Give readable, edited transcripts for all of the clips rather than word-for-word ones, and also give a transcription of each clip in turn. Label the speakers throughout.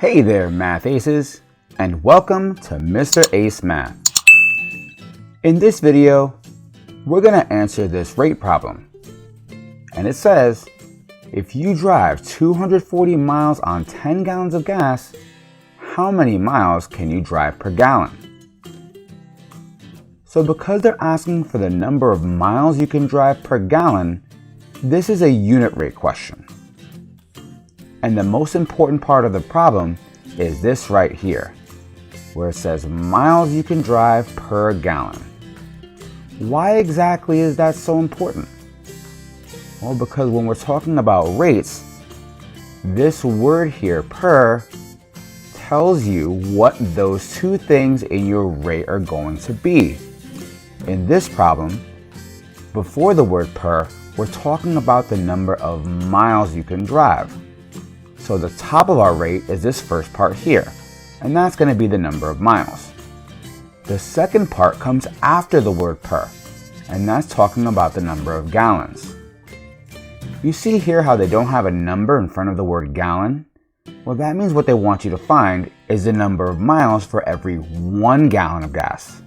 Speaker 1: Hey there, Math Aces, and welcome to Mr. Ace Math. In this video, we're going to answer this rate problem. And it says, if you drive 240 miles on 10 gallons of gas, how many miles can you drive per gallon? So because they're asking for the number of miles you can drive per gallon, this is a unit rate question. And the most important part of the problem is this right here, where it says miles you can drive per gallon. Why exactly is that so important? Well, because when we're talking about rates, this word here, per, tells you what those two things in your rate are going to be. In this problem, before the word per, we're talking about the number of miles you can drive. So the top of our rate is this first part here, and that's going to be the number of miles. The second part comes after the word per, and that's talking about the number of gallons. You see here how they don't have a number in front of the word gallon? Well, that means what they want you to find is the number of miles for every 1 gallon of gas.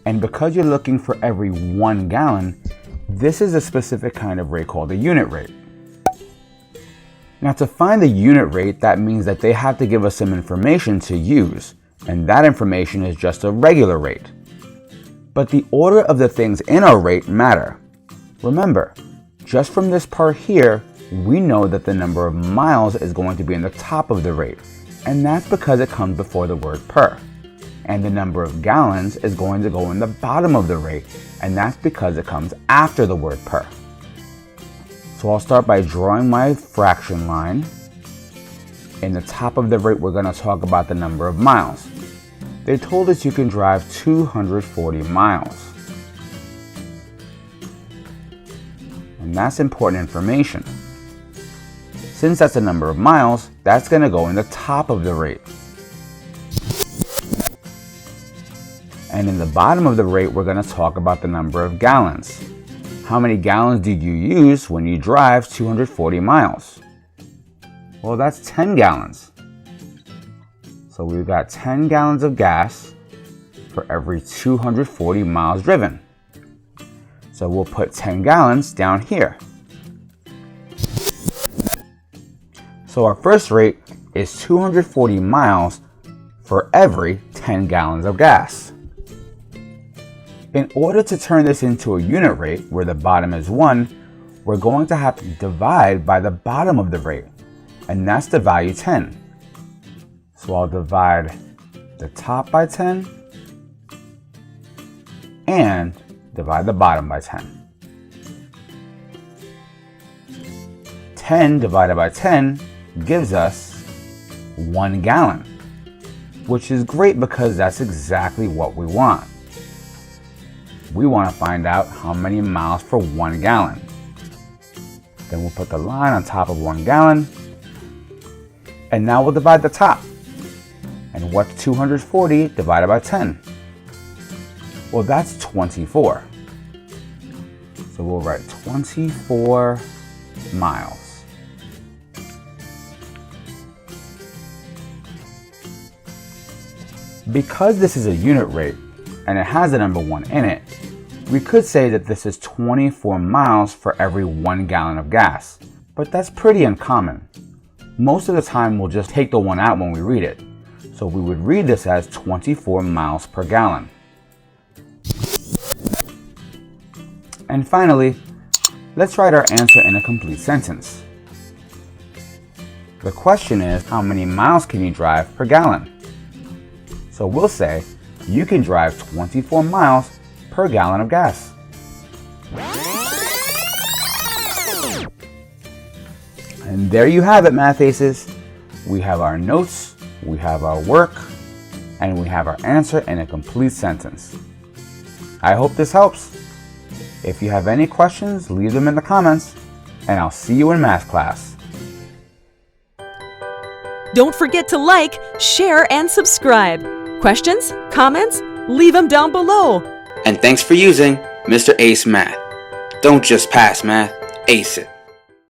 Speaker 1: And because you're looking for every 1 gallon, this is a specific kind of rate called a unit rate. Now, to find the unit rate, that means that they have to give us some information to use, and that information is just a regular rate. But the order of the things in our rate matter. Remember, just from this part here, we know that the number of miles is going to be in the top of the rate, and that's because it comes before the word per. And the number of gallons is going to go in the bottom of the rate, and that's because it comes after the word per. So I'll start by drawing my fraction line. In the top of the rate, we're going to talk about the number of miles. They told us you can drive 240 miles. And that's important information. Since that's the number of miles, that's going to go in the top of the rate. And in the bottom of the rate, we're going to talk about the number of gallons. How many gallons do you use when you drive 240 miles? Well, that's 10 gallons. So we've got 10 gallons of gas for every 240 miles driven. So we'll put 10 gallons down here. So our first rate is 240 miles for every 10 gallons of gas. In order to turn this into a unit rate, where the bottom is 1, we're going to have to divide by the bottom of the rate, and that's the value 10. So I'll divide the top by 10 and divide the bottom by 10. 10 divided by 10 gives us 1 gallon, which is great because that's exactly what we want. We want to find out how many miles per 1 gallon. Then we'll put the line on top of 1 gallon. And now we'll divide the top. And what's 240 divided by 10? Well, that's 24. So we'll write 24 miles. Because this is a unit rate, and it has the number 1 in it, we could say that this is 24 miles for every 1 gallon of gas. But that's pretty uncommon. Most of the time we'll just take the 1 out when we read it. So we would read this as 24 miles per gallon. And finally, let's write our answer in a complete sentence. The question is, how many miles can you drive per gallon? So we'll say, you can drive 24 miles per gallon of gas. And there you have it, Math Aces. We have our notes, we have our work, and we have our answer in a complete sentence. I hope this helps. If you have any questions, leave them in the comments, and I'll see you in math class.
Speaker 2: Don't forget to like, share, and subscribe. Questions? Comments? Leave them down below.
Speaker 3: And thanks for using Mr. Ace Math. Don't just pass math, ace it.